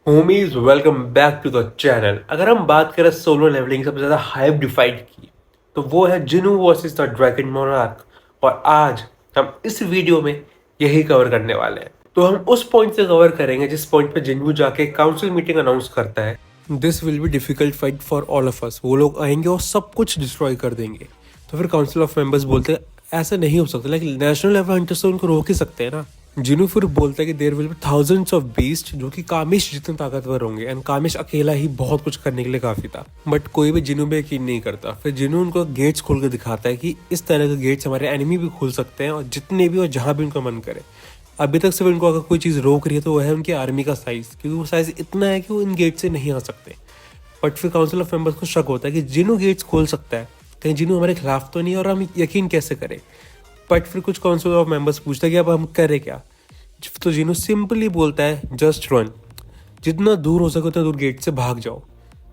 Homies welcome back to the channel. अगर हम बात करें सोलो लेवलिंग सबसे ज़्यादा हाइप डिफाइड की तो वो है Jinu versus the dragon monarch. और आज हम इस वीडियो में यही कवर करने वाले हैं। तो हम उस पॉइंट से कवर करेंगे जिस पॉइंट पे जिनू जाके काउंसिल मीटिंग अनाउंस करता है। This will be difficult fight for all of us. वो लोग आएंगे और सब कुछ डिस्ट्रॉय कर देंगे। तो फिर काउंसिल ऑफ मेंबर्स बोलते हैं ऐसा नहीं हो सकता, लेकिन नेशनल लेवल हंटर्स तो उनको रोक ही सकते हैं ना। जिनू फिर बोलता है कि there will be thousands of beast जो कि कामिश जितने ताकतवर होंगे, एंड कामिश अकेला ही बहुत कुछ करने के लिए काफी था। बट कोई भी जिनू पे यकीन नहीं करता। फिर जिनू उनको गेट्स खोल के दिखाता है कि इस तरह के गेट्स हमारे एनिमी भी खोल सकते हैं, और जितने भी और जहां भी उनका मन करे। अभी तक सिर्फ उनको अगर कोई चीज़ रोक रही है तो वो है उनकी आर्मी का साइज, क्योंकि वो साइज इतना है कि वो इन गेट से नहीं आ सकते। बट फिर काउंसिल ऑफ मेंबर्स को शक होता है कि जिनू गेट्स खोल सकता है, कहीं जिनू हमारे खिलाफ तो नहीं है, और हम यकीन कैसे करें। बट फिर कुछ काउंसिल ऑफ मेंबर्स पूछता है कि अब हम करें क्या। तो जिनू सिंपली बोलता है जस्ट रन, जितना दूर हो सके उतना दूर गेट से भाग जाओ।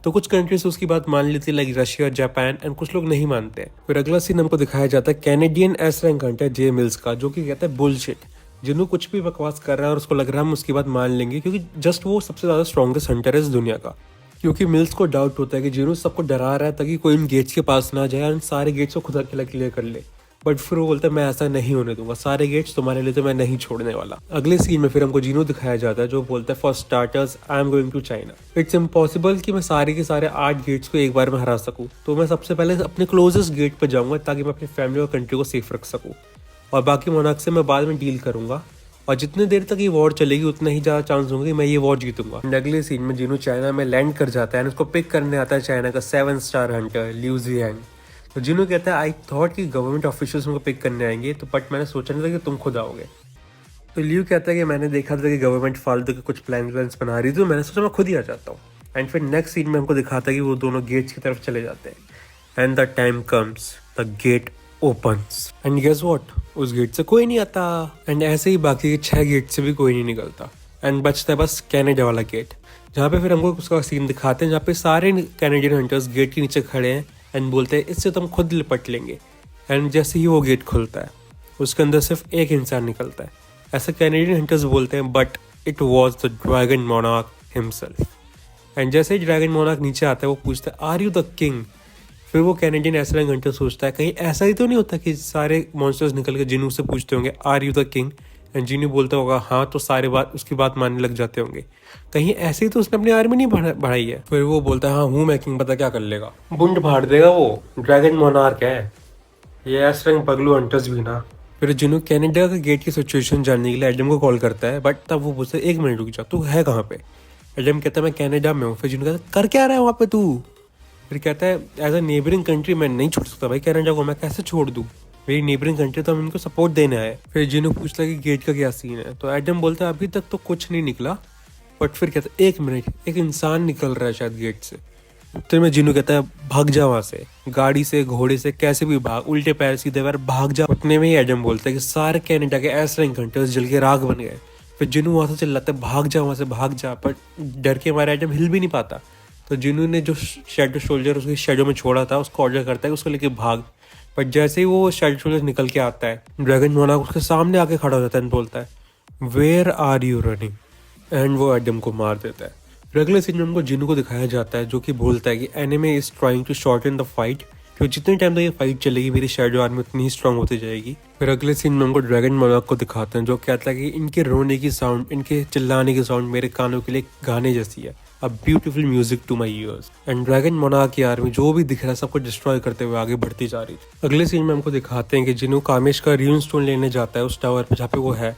तो कुछ कंट्रीज उसकी बात मान लेती है, लाइक रशिया, जापान, एंड कुछ लोग नहीं मानते हैं। फिर अगला सीन हमको दिखाया जाता है कैनेडियन एस रैंक हंटर जे मिल्स का, जो कि कहता है बुलशिट। जिन्हों कुछ भी बकवास कर रहा है और उसको लग रहा है हम उसकी बात मान लेंगे, क्योंकि जस्ट वो सबसे ज्यादा स्ट्रॉन्गेस्ट हंटर है इस दुनिया का। क्योंकि मिल्स को डाउट होता है कि जिन्हों सबको डरा रहा है ताकि कोई इन गेट्स के पास ना जाए और सारे गेट्स को खुद अकेला क्लियर कर ले। बट फिर वो बोलता है मैं ऐसा नहीं होने दूंगा, सारे गेट्स तुम्हारे लिए तो मैं नहीं छोड़ने वाला। अगले सीन में फिर हमको जिनो दिखाया जाता है जो बोलता है for starters I am going to China. It's impossible कि मैं सारे के सारे 8 गेट्स को एक बार में हरा सकूं, तो मैं सबसे पहले अपने क्लोजेस्ट गेट पर जाऊंगा ताकि मैं अपनी फैमिली और कंट्री को सेफ रख सकूं, और बाकी मोनार्क से मैं बाद में डील करूंगा। और जितने देर तक ये वॉर चलेगी उतना ही ज़्यादा चांस होंगे कि मैं ये वॉर जीतूंगा। अगले सीन में जिनो चाइना में लैंड कर जाता है, उसको पिक करने आता है चाइना का 7 स्टार हंटर लियू जियांग। तो जिनो कहता है आई थॉट कि गवर्नमेंट ऑफिशियल्स उनको पिक करने आएंगे, तो बट मैंने सोचा नहीं था कि तुम खुद आओगे। तो लियू कहता है कि मैंने देखा था कि गवर्नमेंट फालतू के कुछ प्लान्स बना रही थी, तो मैंने सोचा मैं खुद ही आ जाता हूँ। एंड फिर नेक्स्ट सीन में हमको दिखाता है कि वो दोनों गेट्स की तरफ चले जाते हैं। And the time comes, the gate opens, and guess what, उस गेट से कोई नहीं आता। एंड ऐसे ही बाकी के 6 गेट से भी कोई नहीं निकलता, एंड बचता है बस कनाडा वाला गेट, जहाँ पे फिर हमको उसका सीन दिखाते हैं जहाँ पे सारे कैनेडियन हंटर्स गेट के नीचे खड़े हैं एंड बोलते हैं इससे तो हम खुद लिपट लेंगे। एंड जैसे ही वो गेट खुलता है उसके अंदर सिर्फ एक इंसान निकलता है। ऐसा कैनेडियन हंटर्स बोलते हैं, but it was the dragon monarch himself. And जैसे ही ड्रैगन मोनार्क नीचे आता है वो पूछता है आर यू द किंग। फिर वो कैनेडियन ऐसा घंटे सोचता है कहीं ऐसा ही तो नहीं होता कि सारे मॉन्स्टर्स निकल के जिनू से पूछते होंगे are you the king, and Jinwoo बोलता होगा हाँ, तो सारे बात उसकी बात मानने लग जाते होंगे। कहीं ऐसे ही तो उसने अपनी आर्मी नहीं बढ़ाई है। फिर वो बोलता है हाँ हूँ मैं किंग, पता क्या कर लेगा, बुंड फाड़ देगा, वो ड्रैगन मोनार्क है। ये ऐसे पगलू हंटर्स भी ना। फिर जिनू कनाडा के गेट की सिचुएशन जानने के लिए एडम को कॉल करता है, बट तब वो पूछता है 1 मिनट रुक जा, तू है कहाँ पे। एडम कहता है मैं कनाडा में हूँ। फिर जिनू कहता है कर क्या रहा है वहाँ पे तू। फिर कहता है एज अ नेबरिंग कंट्री मैं नहीं छोड़ सकता भाई, कनाडा को मैं कैसे छोड़ दूँ, मेरी नेबरिंग कंट्री तो हम इनको सपोर्ट देने आए। फिर जिन्हों पूछता है कि गेट का क्या सीन है, तो एडम बोलता है अभी तक तो कुछ नहीं निकला। बट फिर कहता है 1 मिनट, एक इंसान निकल रहा है शायद गेट से। उत्तर में जिन्हों कहता है भाग जा वहां से, गाड़ी से, घोड़े से, कैसे भी भाग, उल्टे पैर सीधे पैर भाग जा। उतने में ही एडम बोलता है कि सारे कनाडा के एस रैंक हंटर्स जल के राख बन गए। फिर जिन्हों वहां से चिल्लाता है भाग जा वहां से, भाग जा, पर डर के मारे एडम हिल भी नहीं पाता। तो जिन्हों ने जो शैडो सोल्जर उसके शैडो में छोड़ा था उसको ऑर्डर करता है उसको लेके भाग। बट जैसे ही वो शैडो सोल्जर निकल के आता है, ड्रैगन मोनार्क उसके सामने आके खड़ा हो जाता है, बोलता है where are you running, and वो एडम को मार देता है। अगले सीन में हमको जिन्नू को दिखाया जाता है जो कि बोलता है कि anime is trying to shorten the fight, क्योंकि जितने टाइम तक ये फाइट चलेगी मेरी शैडो आर्मी उतनी ही स्ट्रांग होती जाएगी। फिर अगले सीन में हमको ड्रैगन मोनार्क को दिखाते हैं जो कहता है कि इनके रोने की साउंड, इनके चिल्लाने की साउंड मेरे कानों के लिए गाने जैसी है, a beautiful music to my ears. And dragon monarch की आर्मी जो भी दिख रहा है सबको डिस्ट्रॉय करते हुए आगे बढ़ती जा रही है। अगले सीन में हमको दिखाते हैं कि जिन्नू कामेश का रून स्टोन लेने जाता है उस टावर पर जहाँ पे वो है।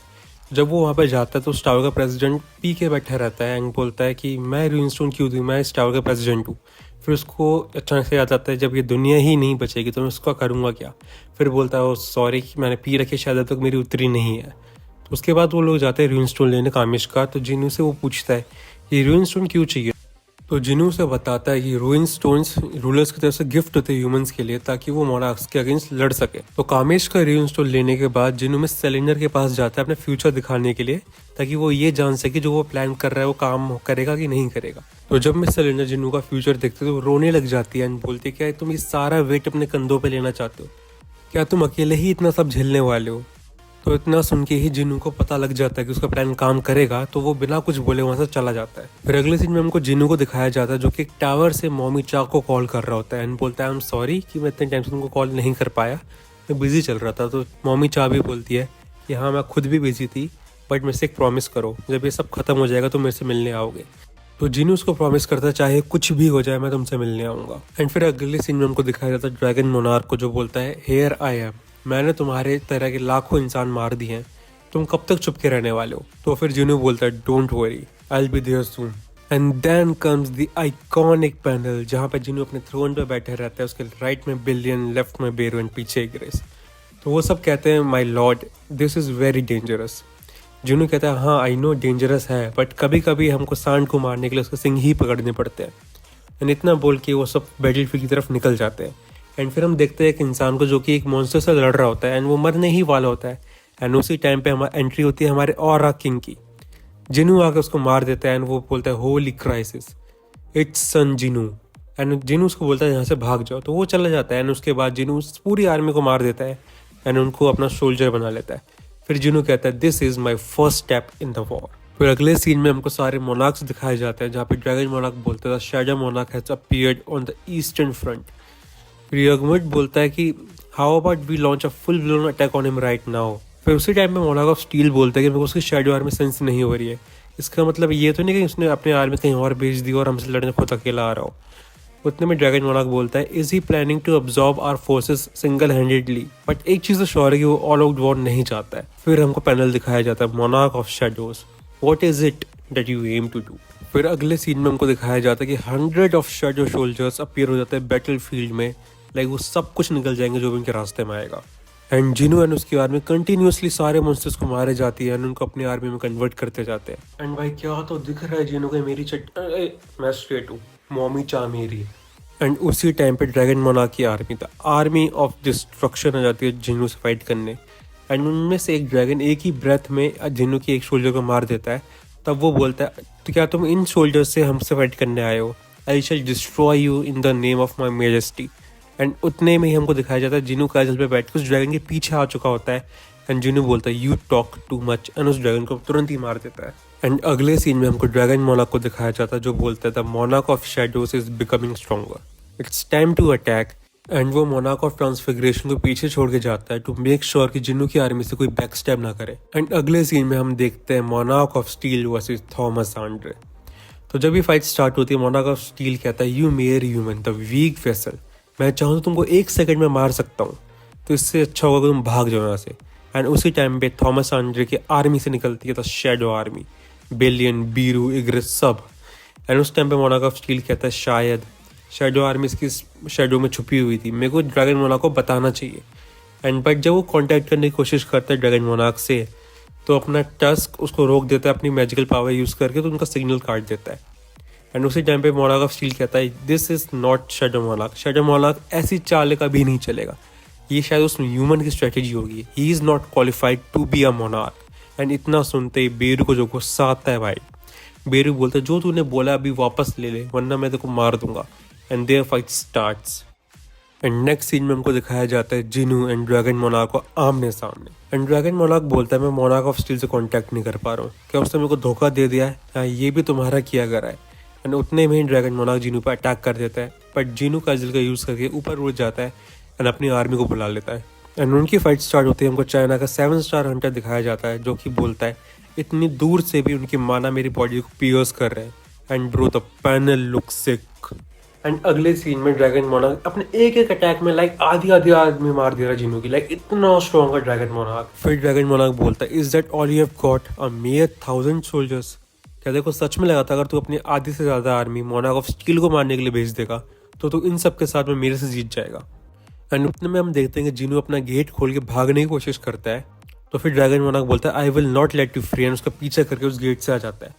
जब वो वहाँ पे जाता है तो उस टावर का प्रेसिडेंट पी के बैठा रहता है एंड बोलता है कि मैं रून स्टोन क्यों दूँ, मैं इस टावर का प्रेसिडेंट हूँ। फिर उसको अचानक से याद आता है जब ये दुनिया ही नहीं बचेगी तो मैं उसका करूँगा क्या। फिर बोलता है सॉरी कि मैंने पी रखी, शायद तक मेरी उतरी नहीं है। तो उसके बाद वो लोग जाते हैं रून स्टोन लेने कामिश का। तो जिन्नू से वो पूछता है ये रून स्टोन क्यों चाहिए। तो जिन्नू से बताता है कि रूइन स्टोन्स रूलर्स की तरफ से गिफ्ट होते हैं ह्यूमंस के लिए ताकि वो मोनार्क्स के अगेंस्ट लड़ सके। तो कामेश का रूइन स्टोन लेने के बाद जिन्नू में सिलेंडर के पास जाता है अपने फ्यूचर दिखाने के लिए, ताकि वो ये जान सके जो वो प्लान कर रहा है वो काम करेगा कि नहीं करेगा। तो जब मिस सिलेंडर जिन्नू का फ्यूचर देखते तो वो रोने लग जाती है एंड बोलती है क्या तुम ये सारा वेट अपने कंधों पर लेना चाहते हो, क्या तुम अकेले ही इतना सब झेलने वाले हो। तो इतना सुन के ही जिनू को पता लग जाता है कि उसका प्लान काम करेगा, तो वो बिना कुछ बोले वहाँ से चला जाता है। फिर अगले सीन में हमको जिनू को दिखाया जाता है जो कि एक टावर से मॉमी चा को कॉल कर रहा होता है एंड बोलता है आई एम सॉरी कि मैं इतने टाइम से तुमको कॉल नहीं कर पाया, मैं बिजी चल रहा था। तो मॉमी चा भी बोलती है कि हाँ मैं खुद भी बिजी थी, बट मेरे से एक प्रॉमिस करो, जब ये सब खत्म हो जाएगा तो मेरे से मिलने आओगे। तो जिनू उसको प्रॉमिस करता है चाहे कुछ भी हो जाए मैं तुमसे मिलने आऊँगा। एंड फिर अगले सीन में हमको दिखाया जाता है ड्रैगन मोनार्क को जो बोलता है हेयर आई एम, मैंने तुम्हारे तरह के लाखों इंसान मार दिए हैं, तुम कब तक चुप के रहने वाले हो। तो फिर जिनू बोलता है don't worry I will be there soon. And then comes the iconic panel जहाँ पे जिनू अपने थ्रोन पे बैठे रहता है, उसके राइट में बिलियन, लेफ्ट में बेरू एंड पीछे ग्रेस। तो वो सब कहते हैं my lord this is very dangerous. Jinu कहता है हाँ आई नो डेंजरस है, बट कभी कभी हमको सांड को मारने के लिए उसके सिंग ही पकड़ने पड़ते हैं। एंड इतना बोल के वो सब बैटलफील्ड की तरफ निकल जाते हैं। एंड फिर हम देखते हैं एक इंसान को जो कि एक मॉन्स्टर से लड़ रहा होता है एंड वो मरने ही वाला होता है। एंड उसी टाइम पे हमारी एंट्री होती है हमारे ऑरा किंग की। जिनू आकर उसको मार देता है एंड वो बोलता है holy crisis it's Sung Jinwoo. And Jinwoo उसको बोलता है यहाँ से भाग जाओ, तो वो चला जाता है। एंड उसके बाद जिनू उस पूरी आर्मी को मार देता है एंड उनको अपना सोल्जर बना लेता है। फिर जिनू कहता है this is my first step in the war. फिर अगले सीन में हमको सारे मोनार्क्स दिखाए जाते हैं जहाँ पे ड्रैगन मोनार्क बोलता है shadow monarch has appeared on the eastern front. फिर यगमुट बोलता है कि how about we launch a full blown attack on him right now. फिर उसी टाइम पे मोनार्क ऑफ स्टील बोलता है कि मेरे को उसकी शैडो आर्मी सेंस नहीं हो रही है। इसका मतलब ये तो नहीं कि उसने अपने आर्मी कहीं और भेज दी और हमसे लड़ने खुद अकेला आ रहा हो। उतने में ड्रैगन मोनार्क बोलता है is he planning to absorb our forces single handedly, but एक चीज़ तो श्योर है कि वो ऑल आउट वॉर नहीं चाहता है। फिर हमको पैनल दिखाया जाता है monarch of shadows what is it that you aim to do. फिर अगले सीन में हमको दिखाया जाता है कि 100 ऑफ शैडो सोल्जर्स अपीयर हो जाते हैं बैटल फील्ड में, लाइक वो सब कुछ निकल जाएंगे जो भी उनके रास्ते में आएगा। एंड जिनू एंड उसकी आर्मी कंटिन्यूसली सारे मॉन्स्टर्स को मारे जाती है एंड उनको अपनी आर्मी में कन्वर्ट करते जाते हैं। एंड भाई क्या तो दिख रहा है जिनू को मेरी मैं स्ट्रेट हूँ, मॉमी चा मेरी। एंड उसी टाइम पे ड्रैगन मोनार्क की आर्मी था आर्मी ऑफ डिस्ट्रक्शन आ जाती है जिनू से फाइट करने। एंड उनमें से एक ड्रैगन एक ही ब्रेथ में जिनू की एक सोल्जर को मार देता है। तब वो बोलता है तो क्या तुम इन सोल्जर्स से हमसे फाइट करने आए हो, I shall destroy you in the name of my majesty. And उतने में ही हमको दिखाया जाता है जिनू काजल पे बैठ के उस ड्रैगन के पीछे आ चुका होता है। एंड जिनू बोलता है you talk too much and उस ड्रैगन को तुरंत ही मार देता है। एंड अगले सीन में हमको ड्रैगन मोनार्क को दिखाया जाता है जो बोलता है the monarch of shadows is becoming stronger, it's time to attack. And वो मोनार्क ऑफ ट्रांसफिगरेशन को पीछे छोड़ के जाता है टू मेक श्योर कि जिन्नू की आर्मी से कोई बैक स्टैप ना करे। एंड अगले सीन में हम देखते हैं monarch of steel versus Thomas Andre. तो जब ये फाइट स्टार्ट होती है मोनार्क ऑफ स्टील कहता है you mere human the weak vessel, मैं चाहूँ तो तुमको 1 सेकंड में मार सकता हूँ, तो इससे अच्छा होगा कि तुम भाग जाओ यहाँ से। एंड उसी टाइम पे थॉमस आंड्रे की आर्मी से निकलती है द शैडो आर्मी, बेलियन, बीरू, इग्रिस सब। एंड उस टाइम पे मोनार्क ऑफ स्टील कहता है शायद शैडो आर्मी इसकी शैडो में छुपी हुई थी, मेरे को ड्रैगन मोनार्क को बताना चाहिए। एंड बट जब वो कांटेक्ट करने की कोशिश करता है ड्रैगन मोनार्क से, तो अपना टस्क उसको रोक देता है अपनी मैजिकल पावर यूज़ करके, तो उनका सिग्नल काट देता है। एंड उसी टाइम पे मोनार्क ऑफ स्टील कहता है this is not shadow monarch, shadow monarch ऐसी चाल का भी नहीं चलेगा, ये शायद उस ह्यूमन की स्ट्रेटेजी होगी, he is not qualified to be a monarch. And इतना सुनते ही बेरू को जो गुस्सा आता है भाई, बेरू बोलता है जो तूने बोला अभी वापस ले ले वरना मैं तेरे को मार दूंगा। And there fight starts. And next scene में हमको दिखाया जाता है जिनू एंड ड्रैगन मोनार्क को आमने सामने। एंड ड्रैगन मोनार्क बोलता है मैं मोनार्क ऑफ स्टील से कांटेक्ट नहीं कर पा रहा हूँ, क्या उसने मेरे को धोखा दे दिया है, हाँ ये भी तुम्हारा किया करा है। एंड उतने में ही ड्रैगन मोनार्क जिनू पर अटैक कर देता है, बट जिनू काजल का यूज़ करके ऊपर उड़ जाता है एंड अपनी आर्मी को बुला लेता है। एंड उनकी फाइट स्टार्ट होती है, हमको चाइना का 7 स्टार हंटर दिखाया जाता है जो कि बोलता है इतनी दूर से भी उनकी माना मेरी बॉडी को पियर्स कर रहे हैं। And bro the panel look sick. And अगले सीन में ड्रैगन मोनार्क अपने एक अटैक में लाइक आधी आदमी मार दे रहा है जिनू की, लाइक इतना स्ट्रॉन्ग है ड्रैगन मोनार्क। फिर ड्रैगन मोनार्क बोलता है is that all you have got a mayor 1000 soldiers, क्या देखो सच में लगा था अगर तू अपनी आधी से ज़्यादा आर्मी मोनार्क ऑफ स्टील को मारने के लिए भेज देगा तो तू इन सब के साथ में मेरे से जीत जाएगा। एंड उतने में हम देखते हैं कि जिनू अपना गेट खोल के भागने की कोशिश करता है, तो फिर ड्रैगन मोनार्क बोलता है I will not let you free, and उसका पीछे करके उस गेट से आ जाता है।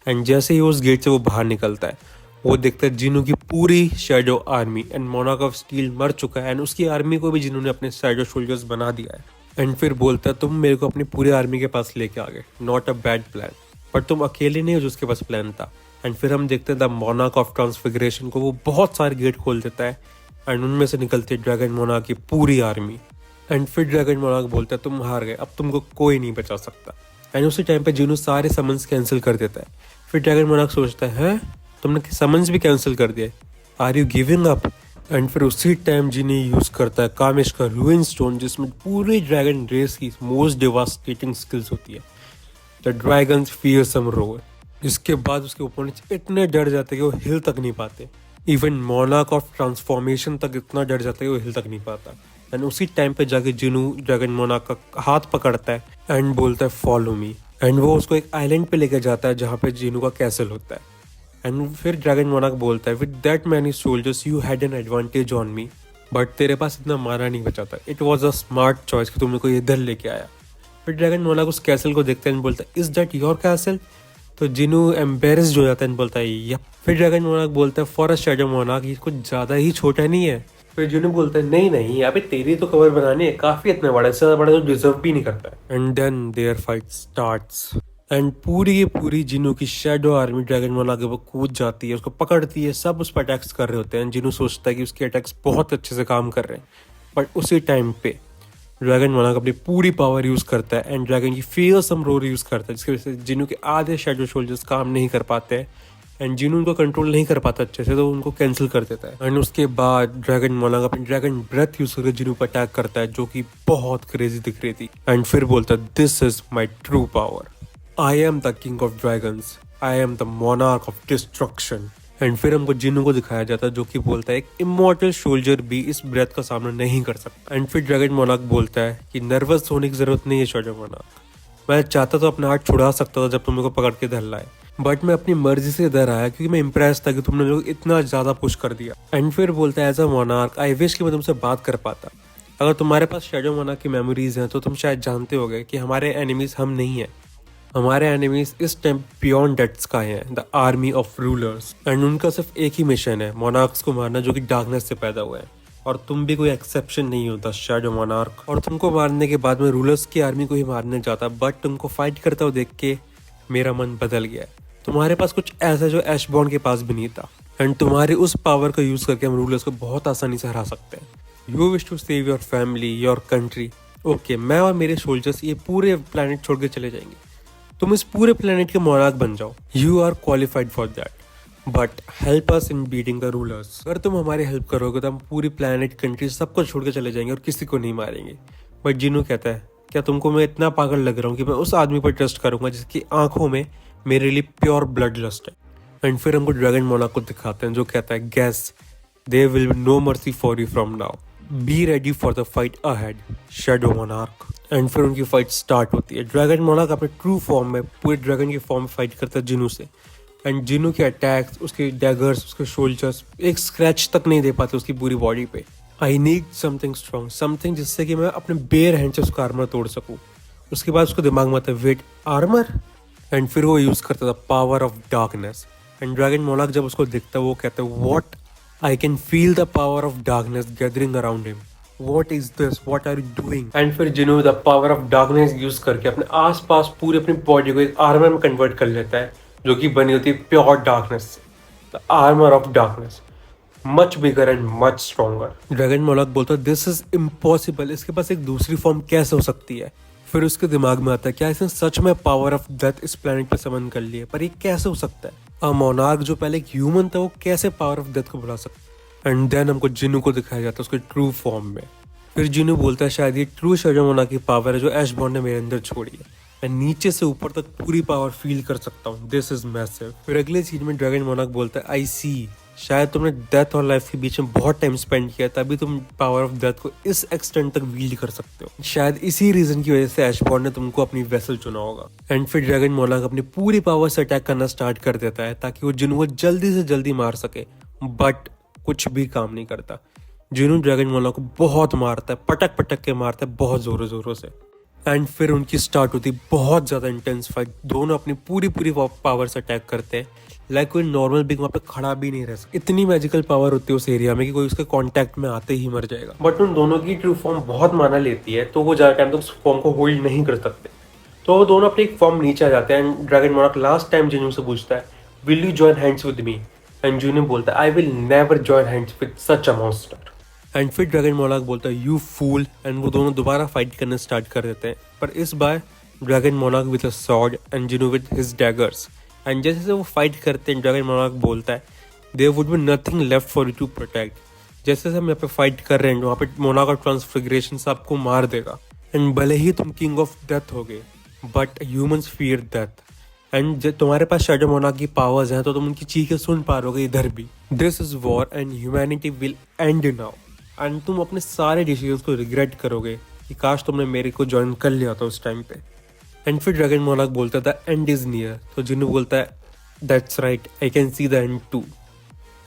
एंड जैसे ही उस गेट से वो बाहर निकलता है, वो देखता है जिनू की पूरी shadow army and monarch of steel मर चुका है एंड उसकी आर्मी को भी जिनू ने अपने शैडो सोल्जर्स बना दिया है। एंड फिर बोलता है तुम मेरे को अपनी पूरी आर्मी के पास लेके आ गए, not a bad plan, but तुम अकेले नहीं हो जो उसके पास प्लान था। एंड फिर हम देखते हैं द मोनार्क ऑफ ट्रांसफिगरेशन को, वो बहुत सारे गेट खोल देता है एंड उनमें से निकलती है ड्रैगन मोनार्क की पूरी आर्मी। एंड फिर ड्रैगन मोनार्क बोलता है तुम हार गए, अब तुमको कोई नहीं बचा सकता। एंड उसी टाइम पे जिनू सारे समन्स कैंसिल कर देता है। फिर ड्रैगन मोनार्क सोचता है तुमने समन्स भी कैंसिल कर दिए, are you giving up? And फिर उसी टाइम जिनी यूज करता है कामेश का रूइन स्टोन, जिसमें पूरी ड्रैगन रेस की मोस्ट डिवास्टेटिंग स्किल्स होती है, द ड्रैगन्स फियरसम रोर। जिसके बाद उसके ओपोनेंट्स इतने डर जाते हैं कि वो हिल तक नहीं पाते। इवन मोनार्क ऑफ ट्रांसफॉर्मेशन तक इतना डर जाता है कि वो हिल तक नहीं पाता। एंड उसी टाइम पे जाके जिनू ड्रैगन मोनार्क का हाथ पकड़ता है एंड बोलता है फॉलो मी। एंड वो उसको एक आइलैंड पे लेकर जाता है जहाँ पे जिनू का कैसल होता है। एंड फिर ड्रैगन मोनार्क बोलता है with that many soldiers you had an advantage on me, but तेरे पास इतना मारा नहीं बचा था। It was a smart choice कि तुम मेरे को इधर लेके आया। फिर ड्रैगन मोनार्क उस कैसल को देखता है एंड बोलता है इज दैट योर कैसल? तो जिनू एम्बेरस्ड हो जाता है एंड बोलता है यप। फिर ड्रैगन मोनार्क बोलता है फॉर अ शैडो मोनार्क ये कुछ ज़्यादा ही छोटा नहीं है। फिर जिनू बोलता है नहीं नहीं अबे तेरी तो कवर बनानी है, काफ़ी इतना बड़ा, इससे ज़्यादा बड़ा तो डिजर्व भी नहीं करता है। And then there fight starts and पूरी की पूरी जिनू की शैडो आर्मी ड्रैगन मोनार्क के ऊपर कूद जाती है, उसको पकड़ती है, सब उस पर अटैक्स कर रहे होते हैं। जिनू सोचता है कि उसके अटैक्स बहुत अच्छे से काम कर रहे हैं, बट उसी टाइम पे ड्रैगन मोनार्क अपनी पूरी पावर यूज करता है एंड ड्रैगन की फियरसम रोर यूज करता है, जिसकी वजह से जिनू के आधे शैडो सोल्जर्स काम नहीं कर पाते हैं एंड जिनू उनको कंट्रोल नहीं कर पाता अच्छे से, तो उनको कैंसिल कर देता है। एंड उसके बाद ड्रैगन मोनार्क अपनी ड्रैगन ब्रेथ यूज करके जिनू पर अटैक करता है, जो कि बहुत क्रेजी दिख रही थी। एंड फिर बोलता है this is my true power, I am the king of dragons, I am the monarch of destruction. And फिर हमको जिन्नू को दिखाया जाता है जो कि बोलता है एक इमॉर्टल सोल्जर भी इस ब्रेथ का सामना नहीं कर सकता। एंड फिर ड्रैगन मोनार्क बोलता है कि नर्वस होने की जरूरत नहीं है शैडो मोनार्क, मैं चाहता तो अपना हाथ छुड़ा सकता था जब तुम मेरे को पकड़ के इधर लाए, बट मैं अपनी मर्जी से इधर आया क्योंकि मैं इम्प्रेस था कि तुमने लोग इतना ज्यादा पुश कर दिया। एंड फिर बोलता है as a monarch I wish कि मैं तुमसे बात कर पाता। अगर तुम्हारे पास शैडो मोनार्क की मेमोरीज हैं तो तुम शायद जानते होगे कि हमारे एनिमीज हम नहीं है, हमारे एनिमीज इस टाइम बियॉन्ड डेट्स का हैं, the army of rulers. And उनका सिर्फ एक ही मिशन है, मोनार्क्स को मारना जो कि डार्कनेस से पैदा हुआ है, और तुम भी कोई एक्सेप्शन नहीं होता शैडो मोनार्क। और तुमको मारने के बाद में रूलर्स की आर्मी को ही मारने जाता, बट तुमको फाइट करता हुआ देख के मेरा मन बदल गया। तुम्हारे पास कुछ ऐसा जो ऐशबॉर्न के पास भी नहीं था, एंड तुम्हारे उस पावर का यूज करके हम रूलर्स को बहुत आसानी से हरा सकते हैं। You wish to save your family, your country, okay मैं और मेरे सोल्जर्स ये पूरे प्लेनेट छोड़ के चले जाएंगे, तुम इस पूरे प्लेनेट के मोनार्क बन जाओ, you are qualified for that, but help us in beating the rulers. अगर तुम हमारी हेल्प करोगे तो हम पूरी प्लेनेट कंट्री सबको छोड़ के चले जाएंगे और किसी को नहीं मारेंगे। बट जिनू कहता है क्या तुमको मैं इतना पागल लग रहा हूँ कि मैं उस आदमी पर ट्रस्ट करूंगा जिसकी आंखों में मेरे लिए प्योर ब्लड लस्ट है। एंड फिर हमको ड्रैगन मोनार्क को दिखाते हैं जो कहता है guess there will be no mercy for you from now, be ready for the fight ahead shadow monarch. And फिर उनकी फाइट स्टार्ट होती है। ड्रैगन मोनार्क अपने ट्रू फॉर्म में पूरे ड्रैगन की फॉर्म में फाइट करता है जिनू से, एंड जिनू के अटैक्स, उसके डैगर्स, उसके शोल्जर्स एक स्क्रैच तक नहीं दे पाते उसकी पूरी बॉडी पे। I need something strong, something जिससे कि मैं अपने बेयर हैंड से उसका आर्मर तोड़ सकूं। उसके बाद उसको दिमाग में आता है वेट आर्मर, एंड फिर वो यूज करता था power of darkness. And dragon monarch जब उसको देखता है वो कहता है what, I can feel the power of darkness gathering around him, What is this? What are you doing? And फिर जिन्हों the power of darkness use करके अपने आसपास पूरी अपनी बॉडी को एक आर्मर में कन्वर्ट कर लेता है जो कि बनी होती है प्योर डार्कनेस से, the armour of darkness, much bigger and much stronger. Dragon monarch बोलता है दिस इज इम्पॉसिबल, इसके पास एक दूसरी फॉर्म कैसे हो सकती है? फिर उसके दिमाग में आता है क्या इसने सच में पावर ऑफ डेथ इस प्लेनेट पे समन कर लिया, पर ये कैसे हो सकता है? अ मोनार्क जो पहले एक ह्यूमन था वो कैसे पावर ऑफ डेथ को बुला सकता है? एंड देन हमको जिनू को दिखाया जाता है उसके ट्रू फॉर्म में। फिर जिनू बोलता है शायद ये ट्रू शैडो मोनार्क की पावर है जो ऐशबॉर्न ने मेरे अंदर छोड़ी है, मैं नीचे से ऊपर तक पूरी पावर फील कर सकता हूँ, दिस इज मैसिव। फिर अगले सीन में ड्रैगन मोनार्क बोलता है आई सी, शायद तुमने डेथ और लाइफ के बीच में बहुत टाइम स्पेंड किया तभी तुम पावर ऑफ डेथ को इस एक्सटेंट तक वील्ड कर सकते हो, शायद इसी रीजन की वजह से ऐशबॉर्न ने तुमको अपनी वेसल चुना होगा। एंड फिर ड्रैगन मोनार्क अपनी पूरी पावर से अटैक करना स्टार्ट कर देता है ताकि वो जिनू को जल्दी से जल्दी मार सके, बट कुछ भी काम नहीं करता। जिनू ड्रैगन मोनार्क को बहुत मारता है, पटक पटक के मारता है बहुत जोरों जोरों से। एंड फिर उनकी स्टार्ट होती है बहुत ज्यादा इंटेंस फाइट, दोनों अपनी पूरी पूरी पावर से अटैक करते हैं, लाइक कोई नॉर्मल बिग वहाँ पे खड़ा भी नहीं रह सकता। इतनी मैजिकल पावर होती है उस एरिया में कि कोई उसके कांटेक्ट में आते ही मर जाएगा। बट उन दोनों की ट्रू फॉर्म बहुत माना लेती है तो वो ज्यादा टाइम तक उस फॉर्म को होल्ड नहीं कर सकते, तो वो दोनों अपनी एक फॉर्म नीचे आ जाते हैं। And dragon monarch last time Jinu से पूछता है will you join hands with me, and Jinwoo बोलता है I will never join hands with such a monster. And फिर ड्रैगन मोनार्क बोलता है यू फूल, एंड वो दोनों दोबारा फाइट करना स्टार्ट कर देते हैं, पर इस बार dragon monarch with a sword and Jinu with his daggers. And जैसे जैसे वो फाइट करते हैं ड्रैगन मोनार्क बोलता है there would be nothing left for you to protect. जैसे जैसे हम यहाँ पे फाइट कर रहे हैं वहाँ पे मोनार्क का ट्रांसफिगरेशन सबको मार देगा, एंड भले ही तुम किंग ऑफ डेथ हो गए but humans fear death, and जब तुम्हारे पास शैडो मोनार्क की पावर्स हैं तो तुम उनकी चीखें सुन पा रहोगे इधर भी। This is war and humanity will and now, and तुम अपने सारे डिसीजंस को रिग्रेट करोगे कि काश तुमने मेरे को ज्वाइन कर लिया था उस टाइम पे। एंड फिर ड्रैगन मोनार्क बोलता था एंड इज नियर, तो जिन्नू बोलता है that's right I can see the end too.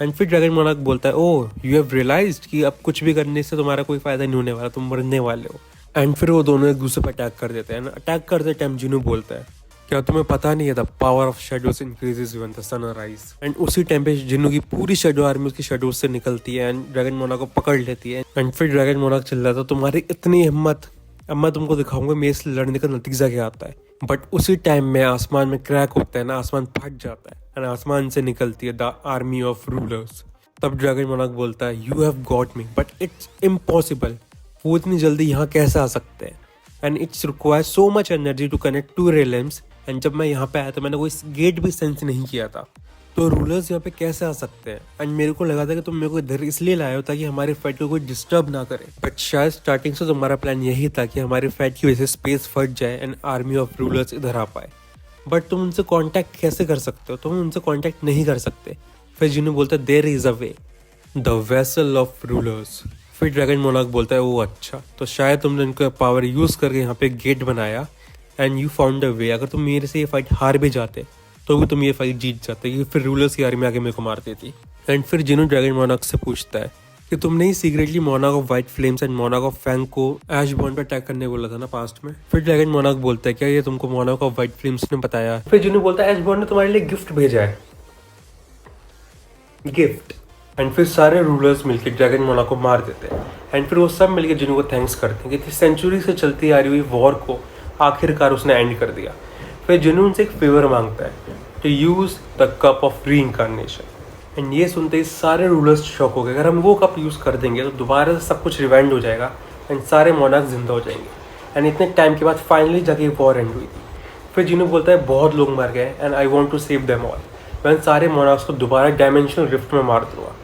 And फिर ड्रैगन मोनार्क बोलता है ओह यू हैव रियलाइज्ड कि अब कुछ भी करने से तुम्हारा कोई फायदा नहीं होने वाला, तुम मरने वाले हो। एंड फिर वो दोनों एक दूसरे पर अटैक कर देते हैं। अटैक करते टाइम जिन्नू बोलता है क्या तुम्हें पता नहीं है the power of shadows increases when the sun rise. And उसी टाइम पे जिन्नू की पूरी शेडो आर्मी उसकी शेडोज से निकलती है एंड ड्रैगन मोनार्क को पकड़ लेती है। एंड फिर ड्रैगन मोनार्क चल रहा था तुम्हारी इतनी हिम्मत, अब मैं तुमको दिखाऊंगा मेरे से लड़ने का नतीजा क्या आता है। बट उसी टाइम में आसमान में क्रैक होता है ना, आसमान फट जाता है एंड आसमान से निकलती है द आर्मी ऑफ रूलर्स। तब ड्रैगन मोनार्क बोलता है you have got me but it's impossible, वो इतनी जल्दी यहाँ कैसे आ सकते हैं, and it's require so much energy to connect two realms. And जब मैं यहाँ पे आया तो मैंने कोई गेट भी सेंस नहीं किया था, तो रूलर्स यहाँ पे कैसे आ सकते हैं। एंड मेरे को लगा था कि तुम मेरे को इधर इसलिए लाए हो ताकि हमारे फाइट को कोई डिस्टर्ब ना करे, बट शायद स्टार्टिंग से तुम्हारा प्लान यही था कि हमारे फाइट की वजह से स्पेस फट जाए एंड आर्मी ऑफ रूलर्स इधर आ पाए। बट तुम उनसे कांटेक्ट कैसे कर सकते हो, तुम उनसे कांटेक्ट नहीं कर सकते। फिर जिन्होंने बोलता है there is a way, the vessel of rulers. फिर ड्रैगन मोनार्क बोलता है वो अच्छा, तो शायद तुमने उनका पावर यूज करके यहाँ पे गेट बनाया एंड यू फाउंड अ वे। अगर तुम मेरे से ये फाइट हार भी जाते तो भी तुम ये फाइट जीत जाते, ये फिर रूलर्स की आर्मी आगे मेरे को मार देती। एंड फिर जिन्हों ड्रैगन मोनार्क से पूछता है कि तुमने ही secretly monarch of white flames and monarch of fang को ऐश बॉर्न पर अटैक करने बोला था ना पास्ट में। फिर ड्रैगन मोनार्क बोलता है क्या ये तुमको मोनार्क ऑफ व्हाइट फ्लेम्स ने बताया। फिर जिन्हों बोलता है ऐश बॉर्न ने तुम्हारे लिए गिफ्ट भेजा है, गिफ्ट। एंड फिर सारे रूलर्स मिलकर ड्रैगन मोनार्क को मार देते हैं। एंड फिर वो सब मिलकर जिन्हों को थैंक्स करते हैं कि सेंचुरी से चलती आ रही हुई वॉर को आखिरकार उसने एंड कर दिया। फिर जिन्हों उनसे एक फेवर मांगता है to use the cup of reincarnation. And ये सुनते ही सारे रूलर्स शॉक हो गए, अगर हम वो कप यूज़ कर देंगे तो दोबारा से सब कुछ रिवाइंड हो जाएगा एंड सारे मोनार्क जिंदा हो जाएंगे। एंड इतने टाइम के बाद फाइनली जाके वॉर एंड हुई थी। फिर जिन्हों बोलता है बहुत लोग मर गए and I want to save them all, मैं सारे मोनार्क्स को दोबारा डायमेंशनल रिफ्ट में मार दूंगा।